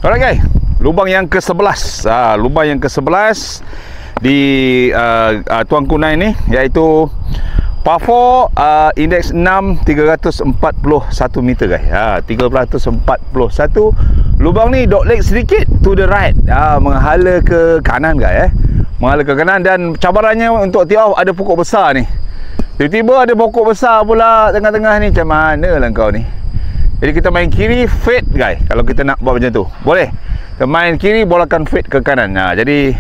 Alright guys, lubang yang ke-11. Lubang yang ke-11 di Tuan Kunai ni, iaitu par 4 indeks 6 341 meter guys. 341. Lubang ni dog leg sedikit to the right. Menghala ke kanan guys. Menghala ke kanan, dan cabarannya untuk tee off ada pokok besar ni. Tiba-tiba ada pokok besar pula tengah-tengah ni. Macam mana lah kau ni? Jadi kita main kiri, fade guys. Kalau kita nak buat macam tu, boleh. Kita main kiri, bola akan fade ke kanan. Jadi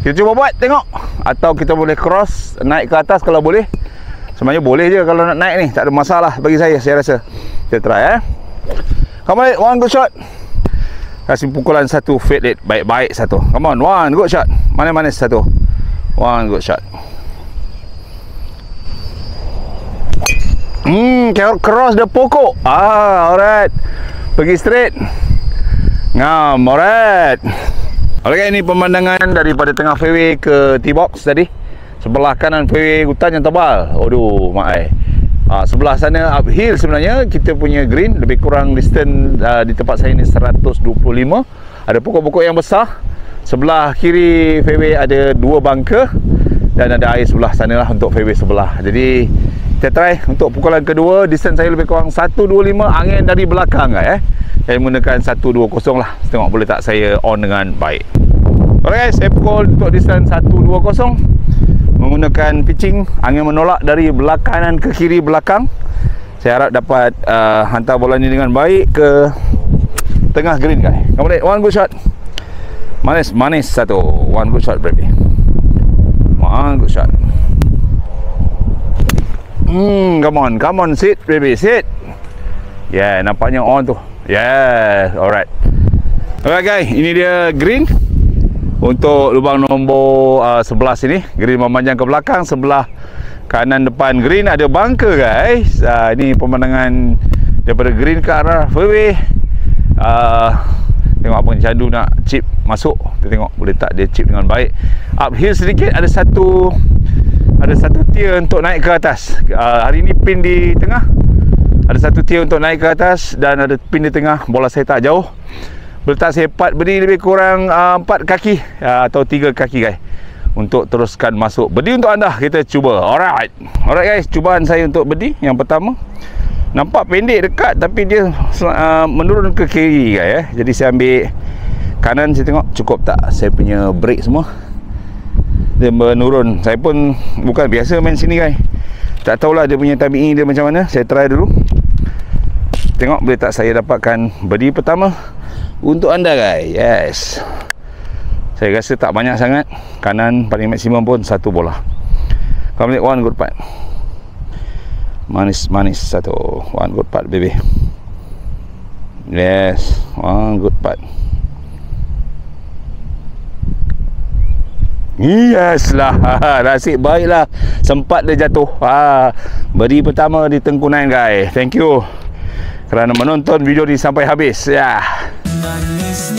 kita cuba buat, tengok. Atau kita boleh cross, naik ke atas kalau boleh. Sebenarnya boleh je kalau nak naik ni, tak ada masalah bagi saya rasa. Kita try Come on, one good shot. Kasih pukulan satu, fade it baik-baik satu. Come on, one good shot. Manis-manis satu. One good shot. Cross the pokok. Alright. Pergi straight. Ngam, alright. Alright, ini pemandangan daripada tengah fairway ke tee box tadi. Sebelah kanan fairway hutan yang tebal. Aduh, mak sebelah sana uphill sebenarnya. Kita punya green lebih kurang distance di tempat saya ni 125. Ada pokok-pokok yang besar. Sebelah kiri fairway ada 2 bunker, dan ada air sebelah sana lah untuk fairway sebelah. Jadi kita try untuk pukulan kedua. Distance saya lebih kurang 125. Angin dari belakang saya menggunakan 120 lah. Tengok boleh tak saya on dengan baik. Alright guys, saya pukul untuk distance 120 menggunakan pitching. Angin menolak dari kanan ke kiri belakang. Saya harap dapat hantar bola ni dengan baik ke tengah green guys. Kemudian one good shot. Manis satu. One good shot baby. One good shot. Come on, sit baby, sit. Yeah, nampaknya on tu. Yeah, alright. Alright guys, ini dia green untuk lubang nombor 11 ini. Green memanjang ke belakang. Sebelah kanan depan green ada bunker guys. Ini pemandangan daripada green ke arah fairway. Tengok apa candu nak chip masuk. Kita tengok boleh tak dia chip dengan baik. Uphill sedikit, ada satu tier untuk naik ke atas. Hari ini pin di tengah. Ada satu tier untuk naik ke atas, dan ada pin di tengah. Bola saya tak jauh. Letak saya berdiri lebih kurang 4 kaki atau 3 kaki guys, untuk teruskan masuk. Berdiri untuk anda, kita cuba. Alright guys, cubaan saya untuk berdiri yang pertama. Nampak pendek dekat, tapi dia menurun ke kiri guys. Jadi saya ambil kanan, saya tengok cukup tak saya punya break semua. Dia menurun. Saya pun bukan biasa main sini guys, tak tahulah dia punya timing dia macam mana. Saya try dulu, tengok boleh tak saya dapatkan birdie pertama untuk anda guys. Yes, saya rasa tak banyak sangat. Kanan paling maksimum pun 1 bola. Complete one good putt. Manis satu. One good putt baby. Yes, one good putt. Yes lah. Nasib baiklah, sempat dia jatuh. Birdie pertama di Tengku Nine guys. Thank you kerana menonton video ni sampai habis. Manis.